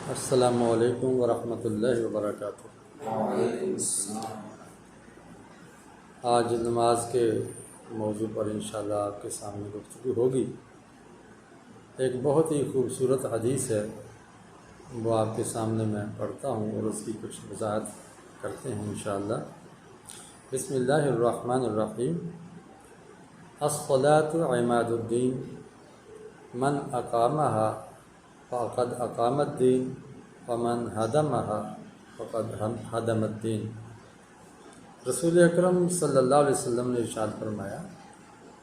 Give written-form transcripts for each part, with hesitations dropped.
السلام علیکم ورحمۃ اللہ وبرکاتہ۔ وعلیکم السلام۔ آج نماز کے موضوع پر انشاءاللہ آپ کے سامنے گفتگو ہوگی۔ ایک بہت ہی خوبصورت حدیث ہے، وہ آپ کے سامنے میں پڑھتا ہوں اور اس کی کچھ وضاحت کرتے ہیں انشاءاللہ۔ بسم اللہ الرحمن الرحیم۔ الصلاۃ عماد الدین من اقامہا فقد اقام الدین ومن ہدمہا فقد ہدم الدین۔ رسول اکرم صلی اللہ علیہ وسلم نے ارشاد فرمایا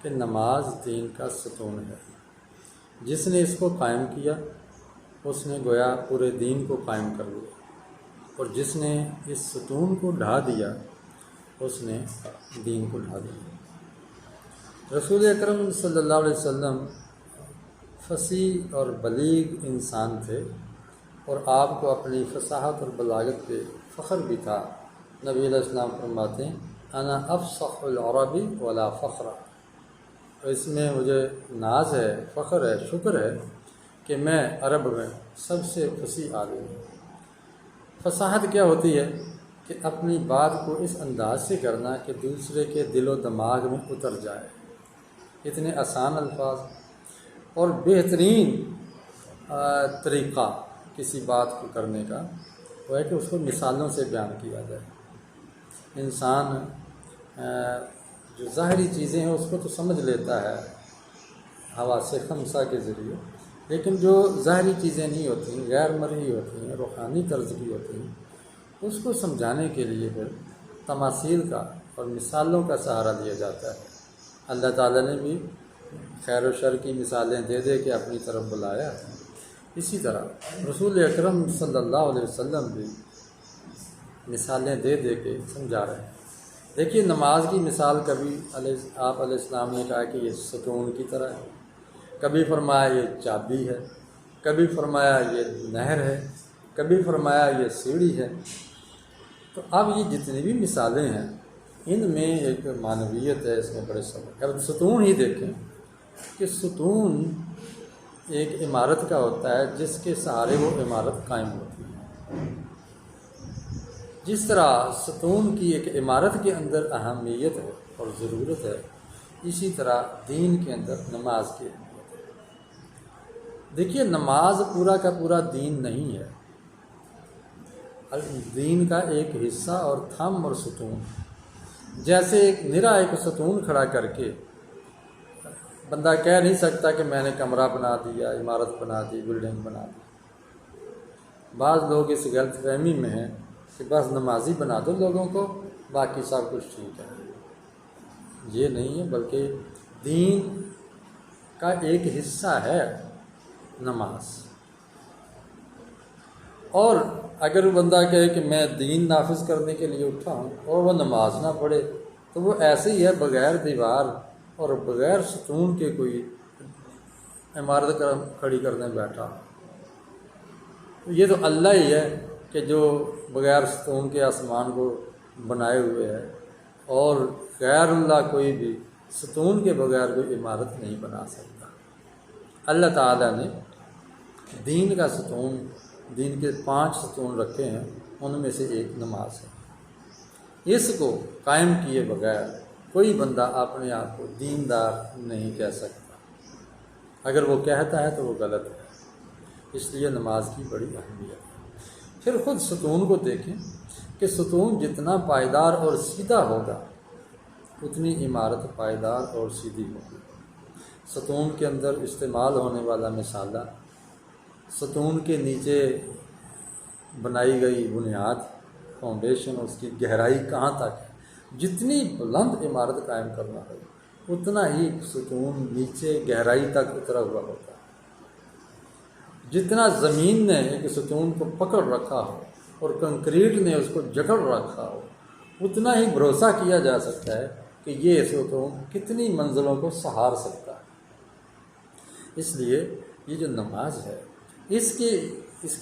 کہ نماز دین کا ستون ہے، جس نے اس کو قائم کیا اس نے گویا پورے دین کو قائم کر لیا، اور جس نے اس ستون کو ڈھا دیا اس نے دین کو ڈھا دیا۔ رسول اکرم صلی اللہ علیہ وسلم فصیح اور بلیغ انسان تھے، اور آپ کو اپنی فصاحت اور بلاغت پہ فخر بھی تھا۔ نبی علیہ السلام فرماتے ہیں انا افصح العرب ولا فخر، اس میں مجھے ناز ہے، فخر ہے، شکر ہے کہ میں عرب میں سب سے فصیح آدمی ہوں۔ فصاحت کیا ہوتی ہے کہ اپنی بات کو اس انداز سے کرنا کہ دوسرے کے دل و دماغ میں اتر جائے۔ اتنے آسان الفاظ اور بہترین طریقہ کسی بات کو کرنے کا وہ ہے کہ اس کو مثالوں سے بیان کیا جائے۔ انسان جو ظاہری چیزیں ہیں اس کو تو سمجھ لیتا ہے حواس خمسہ کے ذریعے، لیکن جو ظاہری چیزیں نہیں ہوتی، غیر مرئی ہوتی ہیں، روحانی طرز کی ہوتی ہیں، اس کو سمجھانے کے لیے پھر تماثیل کا اور مثالوں کا سہارا لیا جاتا ہے۔ اللہ تعالیٰ نے بھی خیر و شر کی مثالیں دے دے کے اپنی طرف بلایا ہے، اسی طرح رسول اکرم صلی اللہ علیہ وسلم بھی مثالیں دے دے کے سمجھا رہے ہیں۔ دیکھیے نماز کی مثال کبھی آپ علیہ السلام نے کہا کہ یہ ستون کی طرح ہے، کبھی فرمایا یہ چابی ہے، کبھی فرمایا یہ نہر ہے، کبھی فرمایا یہ سیڑھی ہے۔ تو اب یہ جتنی بھی مثالیں ہیں ان میں ایک معنویت ہے، اس میں بڑے سبق۔ اب ستون ہی دیکھیں کہ ستون ایک عمارت کا ہوتا ہے جس کے سہارے وہ عمارت قائم ہوتی ہے۔ جس طرح ستون کی ایک عمارت کے اندر اہمیت ہے اور ضرورت ہے، اسی طرح دین کے اندر نماز کی اہمیت ہے۔ دیکھیے نماز پورا کا پورا دین نہیں ہے، دین کا ایک حصہ اور تھم اور ستون۔ جیسے ایک نرا ایک ستون کھڑا کر کے بندہ کہہ نہیں سکتا کہ میں نے کمرہ بنا دیا، عمارت بنا دی، بلڈنگ بنا دی۔ بعض لوگ اس غلط فہمی میں ہیں کہ بس نمازی بنا دو لوگوں کو، باقی سب کچھ ٹھیک ہے۔ یہ نہیں ہے، بلکہ دین کا ایک حصہ ہے نماز۔ اور اگر وہ بندہ کہے کہ میں دین نافذ کرنے کے لیے اٹھا ہوں اور وہ نماز نہ پڑھے تو وہ ایسے ہی ہے، بغیر دیوار اور بغیر ستون کے کوئی عمارت کھڑی کرنے بیٹھا۔ یہ تو اللہ ہی ہے کہ جو بغیر ستون کے آسمان کو بنائے ہوئے ہے، اور غیر اللہ کوئی بھی ستون کے بغیر کوئی عمارت نہیں بنا سکتا۔ اللہ تعالیٰ نے دین کا ستون، دین کے 5 ستون رکھے ہیں، ان میں سے ایک نماز ہے۔ اس کو قائم کیے بغیر کوئی بندہ اپنے آپ کو دیندار نہیں کہہ سکتا، اگر وہ کہتا ہے تو وہ غلط ہے۔ اس لیے نماز کی بڑی اہمیت ہے۔ پھر خود ستون کو دیکھیں کہ ستون جتنا پائیدار اور سیدھا ہوگا اتنی عمارت پائیدار اور سیدھی ہوگی۔ ستون کے اندر استعمال ہونے والا مسالہ، ستون کے نیچے بنائی گئی بنیاد، فاؤنڈیشن، اس کی گہرائی کہاں تک ہے، جتنی بلند عمارت قائم کرنا ہو اتنا ہی ستون نیچے گہرائی تک اترا ہوا ہوتا ہے۔ جتنا زمین نے ایک ستون کو پکڑ رکھا ہو اور کنکریٹ نے اس کو جکڑ رکھا ہو، اتنا ہی بھروسہ کیا جا سکتا ہے کہ یہ ستون کتنی منزلوں کو سہار سکتا ہے۔ اس لیے یہ جو نماز ہے اس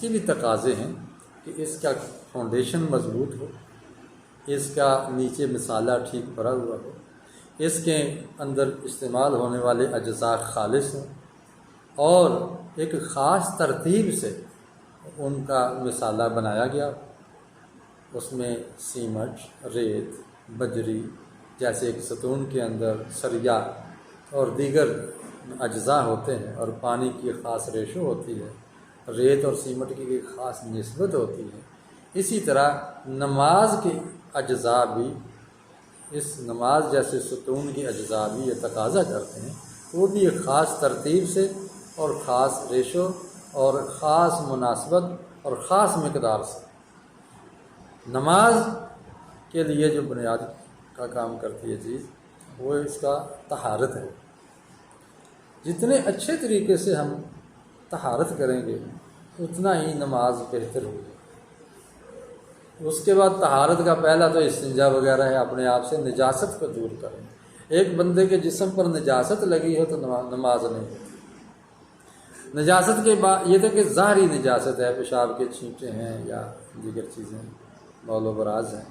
کے بھی تقاضے ہیں کہ اس کا فاؤنڈیشن مضبوط ہو، اس کا نیچے مسالہ ٹھیک بھرا ہوا ہو، اس کے اندر استعمال ہونے والے اجزاء خالص ہوں، اور ایک خاص ترتیب سے ان کا مثالہ بنایا گیا، اس میں سیمنٹ، ریت، بجری جیسے ایک ستون کے اندر سریا اور دیگر اجزاء ہوتے ہیں، اور پانی کی خاص ریشو ہوتی ہے، ریت اور سیمنٹ کی ایک خاص نسبت ہوتی ہے، اسی طرح نماز کے اجزاء بھی، اس نماز جیسے ستون کے اجزاء بھی یہ تقاضا کرتے ہیں، وہ بھی ایک خاص ترتیب سے اور خاص ریشو اور خاص مناسبت اور خاص مقدار سے نماز کے لیے جو بنیاد کا کام کرتی ہے چیز، وہ اس کا طہارت ہے۔ جتنے اچھے طریقے سے ہم طہارت کریں گے اتنا ہی نماز بہتر ہوگی۔ اس کے بعد طہارت کا پہلا تو استنجا وغیرہ ہے، اپنے آپ سے نجاست کو دور کریں۔ ایک بندے کے جسم پر نجاست لگی ہو تو نماز نہیں ہوتی۔ نجاست کے بعد یہ تو کہ ظاہری نجاست ہے، پیشاب کے چھینٹے ہیں یا دیگر چیزیں بول و براز ہیں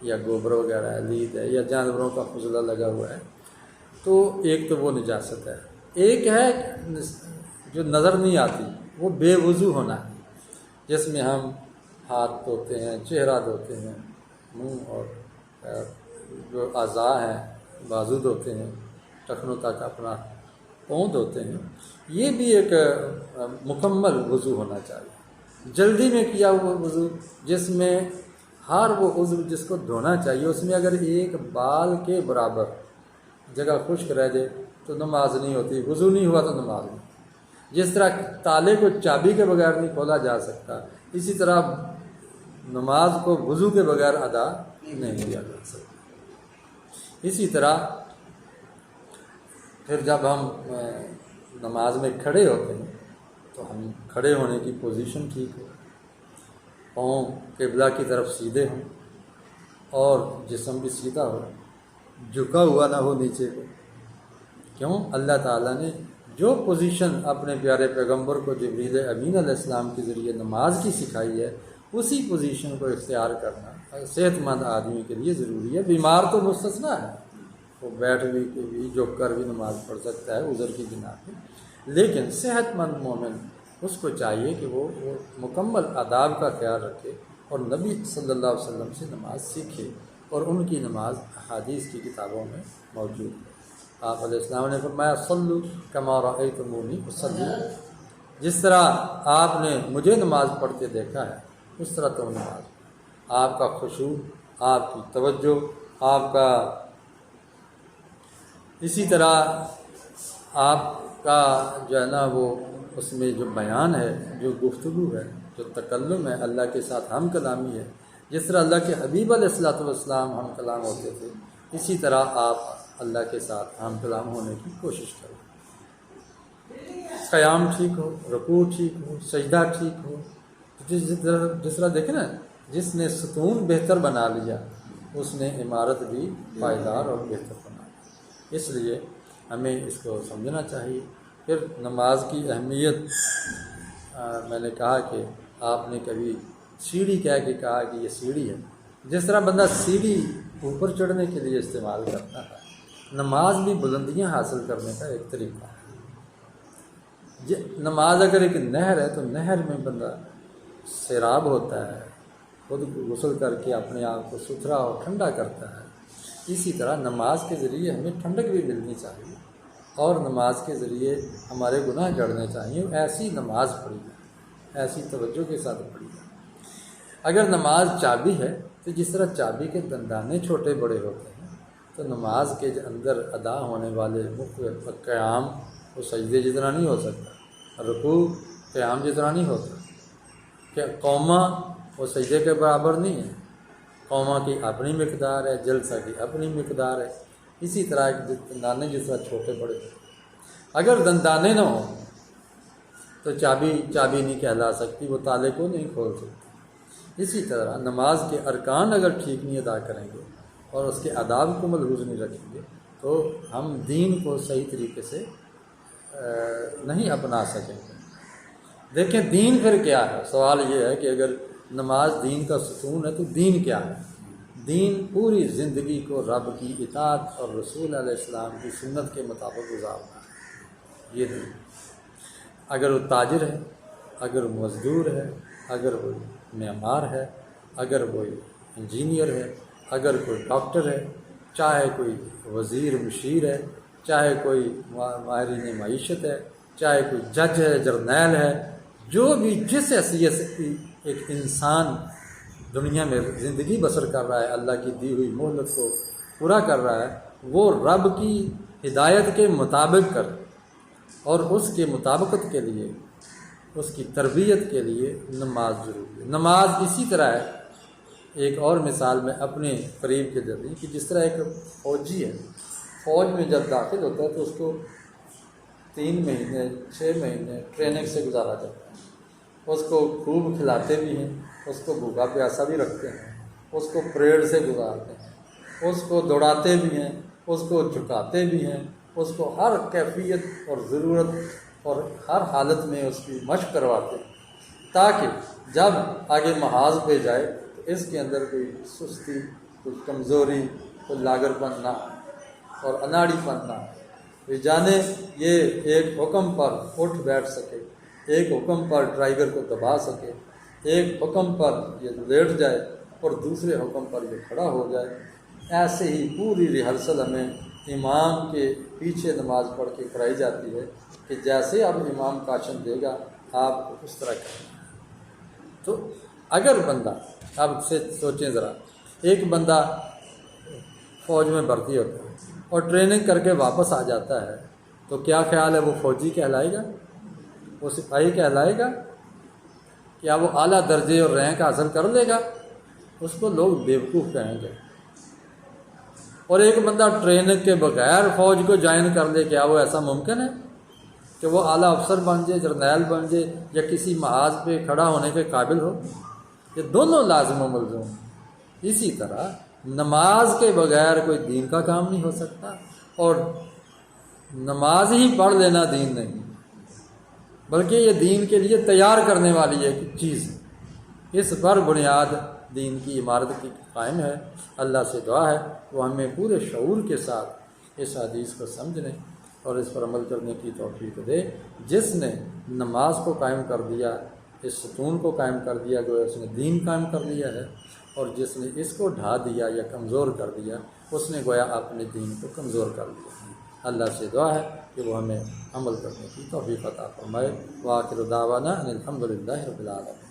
یا گوبر وغیرہ ہے، لید ہے یا جانوروں کا فضلہ لگا ہوا ہے، تو ایک تو وہ نجاست ہے۔ ایک ہے جو نظر نہیں آتی، وہ بے وضو ہونا ہے، جس میں ہم ہاتھ دھوتے ہیں، چہرہ دھوتے ہیں، منہ اور جو اعضاء ہیں، بازو دھوتے ہیں، ٹخنوں تک اپنا پاؤں دھوتے ہیں، یہ بھی ایک مکمل وضو ہونا چاہیے۔ جلدی میں کیا ہوا وضو، جس میں ہر وہ عضو جس کو دھونا چاہیے اس میں اگر ایک بال کے برابر جگہ خشک رہ جائے تو نماز نہیں ہوتی، وضو نہیں ہوا تو نماز نہیں۔ جس طرح تالے کو چابی کے بغیر نہیں کھولا جا سکتا، اسی طرح نماز کو وضو کے بغیر ادا نہیں کیا جا سکتا۔ اسی طرح پھر جب ہم نماز میں کھڑے ہوتے ہیں تو ہم کھڑے ہونے کی پوزیشن ٹھیک ہو، پاؤں قبلہ کی طرف سیدھے ہوں اور جسم بھی سیدھا ہو، جھکا ہوا نہ ہو نیچے کو۔ کیوں؟ اللہ تعالیٰ نے جو پوزیشن اپنے پیارے پیغمبر کو جبریل امین علیہ السلام کے ذریعے نماز کی سکھائی ہے، اسی پوزیشن کو اختیار کرنا صحت مند آدمی کے لیے ضروری ہے۔ بیمار تو مستثنیٰ ہے، وہ بیٹھ بھی جھک کر بھی نماز پڑھ سکتا ہے عذر کی بنا پہ، لیکن صحت مند مومن اس کو چاہیے کہ وہ مکمل آداب کا خیال رکھے اور نبی صلی اللہ علیہ وسلم سے نماز سیکھے، اور ان کی نماز احادیث کی کتابوں میں موجود ہے۔ آپ علیہ السلام نے فرمایا صلو کما رأیتمونی اصلی، جس طرح آپ نے مجھے نماز پڑھتے دیکھا ہے اس طرح تم نماز۔ آپ کا خشوع، آپ کی توجہ، آپ کا اسی طرح آپ کا جو ہے نا وہ اس میں جو بیان ہے، جو گفتگو ہے، جو تکلم ہے، اللہ کے ساتھ ہم کلامی ہے، جس طرح اللہ کے حبیب علیہ الصلوۃ والسلام ہم کلام ہوتے تھے، اسی طرح آپ اللہ کے ساتھ ہم کلام ہونے کی کوشش کریں۔ قیام ٹھیک ہو، رکوع ٹھیک ہو، سجدہ ٹھیک ہو، جس طرح دیکھیں نا، جس نے ستون بہتر بنا لیا اس نے عمارت بھی پائیدار اور بہتر بنا لی۔ اس لیے ہمیں اس کو سمجھنا چاہیے۔ پھر نماز کی اہمیت، میں نے کہا کہ آپ نے کبھی سیڑھی کہہ کے کہا کہ یہ سیڑھی ہے، جس طرح بندہ سیڑھی اوپر چڑھنے کے لیے استعمال کرتا ہے، نماز بھی بلندیاں حاصل کرنے کا ایک طریقہ ہے۔ نماز اگر ایک نہر ہے تو نہر میں بندہ سیراب ہوتا ہے، خود غسل کر کے اپنے آپ کو ستھرا اور ٹھنڈا کرتا ہے۔ اسی طرح نماز کے ذریعے ہمیں ٹھنڈک بھی ملنی چاہیے اور نماز کے ذریعے ہمارے گناہ جڑنے چاہیے۔ ایسی نماز پڑھی جائے، ایسی توجہ کے ساتھ پڑھی جائے۔ اگر نماز چابی ہے تو جس طرح چابی کے دندانے چھوٹے بڑے ہوتے ہیں تو نماز کے اندر ادا ہونے والے مختلف قیام وہ سجدے جتنا نہیں ہو سکتا، رکوع قیام جتنا نہیں ہوتا، کہ قومہ وہ سجدے کے برابر نہیں ہے، قومہ کی اپنی مقدار ہے، جلسہ کی اپنی مقدار ہے۔ اسی طرح دندانے جس طرح چھوٹے بڑے ہوتے ہیں، اگر دندانے نہ ہوں تو چابی نہیں کہلا سکتی، وہ تالے کو نہیں کھول سکتی۔ اسی طرح نماز کے ارکان اگر ٹھیک نہیں ادا کریں گے اور اس کے آداب کو ملحوظ نہیں رکھیں گے تو ہم دین کو صحیح طریقے سے نہیں اپنا سکیں گے۔ دیکھیں دین پھر کیا ہے؟ سوال یہ ہے کہ اگر نماز دین کا ستون ہے تو دین کیا ہے؟ دین پوری زندگی کو رب کی اطاعت اور رسول علیہ السلام کی سنت کے مطابق گزارنا ہے، یہ دین۔ اگر وہ تاجر ہے، اگر وہ مزدور ہے، اگر وہ معمار ہے، اگر وہ انجینئر ہے، اگر کوئی ڈاکٹر ہے، چاہے کوئی وزیر مشیر ہے، چاہے کوئی ماہرین معیشت ہے، چاہے کوئی جج ہے، جرنیل ہے، جو بھی جس حیثیت سے ایک انسان دنیا میں زندگی بسر کر رہا ہے، اللہ کی دی ہوئی مہلت کو پورا کر رہا ہے، وہ رب کی ہدایت کے مطابق کر اور اس کے مطابقت کے لیے، اس کی تربیت کے لیے نماز ضروری ہے۔ نماز اسی طرح ہے، ایک اور مثال میں اپنے قریب کے ذریعے کہ جس طرح ایک فوجی ہے، فوج میں جب داخل ہوتا ہے تو اس کو 3 مہینے 6 مہینے ٹریننگ سے گزارا جاتا ہے، اس کو خوب کھلاتے بھی ہیں، اس کو بھوکا پیاسا بھی رکھتے ہیں، اس کو پریڈ سے گزارتے ہیں، اس کو دوڑاتے بھی ہیں، اس کو جھکاتے بھی ہیں، اس کو ہر کیفیت اور ضرورت اور ہر حالت میں اس کی مشق کرواتے ہیں، تاکہ جب آگے محاذ پہ جائے تو اس کے اندر کوئی سستی، کوئی کمزوری، کوئی لاغر پن نہ اور اناڑی پن نہ، یہ جانے یہ ایک حکم پر اٹھ بیٹھ سکے، ایک حکم پر ٹرائیگر کو دبا سکے، ایک حکم پر یہ لیٹ جائے اور دوسرے حکم پر یہ کھڑا ہو جائے۔ ایسے ہی پوری ریہرسل ہمیں امام کے پیچھے نماز پڑھ کے کرائی جاتی ہے کہ جیسے اب امام کاشن دے گا آپ کو اس طرح کرنا ہے۔ تو اگر بندہ، اب سے سوچیں ذرا، ایک بندہ فوج میں بھرتی ہوتا ہے اور ٹریننگ کر کے واپس آ جاتا ہے تو کیا خیال ہے، وہ فوجی کہلائے گا؟ وہ سپاہی کہلائے گا؟ کیا وہ اعلیٰ درجے اور رینک حاصل کر لے گا؟ اس کو لوگ بیوقوف کہیں گے۔ اور ایک بندہ ٹریننگ کے بغیر فوج کو جوائن کر لے، کیا وہ ایسا ممکن ہے کہ وہ اعلیٰ افسر بن جائے، جرنیل بن جائے، یا کسی محاذ پہ کھڑا ہونے کے قابل ہو؟ یہ دونوں لازم و ملزوم۔ اسی طرح نماز کے بغیر کوئی دین کا کام نہیں ہو سکتا، اور نماز ہی پڑھ لینا دین نہیں، بلکہ یہ دین کے لیے تیار کرنے والی ایک چیز ہے۔ اس پر بنیاد دین کی عمارت کی قائم ہے۔ اللہ سے دعا ہے وہ ہمیں پورے شعور کے ساتھ اس حدیث کو سمجھنے اور اس پر عمل کرنے کی توفیق دے۔ جس نے نماز کو قائم کر دیا، اس ستون کو قائم کر دیا، گویا اس نے دین قائم کر لیا ہے، اور جس نے اس کو ڈھا دیا یا کمزور کر دیا، اس نے گویا اپنے دین کو کمزور کر دیا۔ اللہ سے دعا ہے کہ وہ ہمیں عمل کرنے کی توفیق عطا فرمائے۔ وآخر دعوانا ان الحمد للہ رب العالمین۔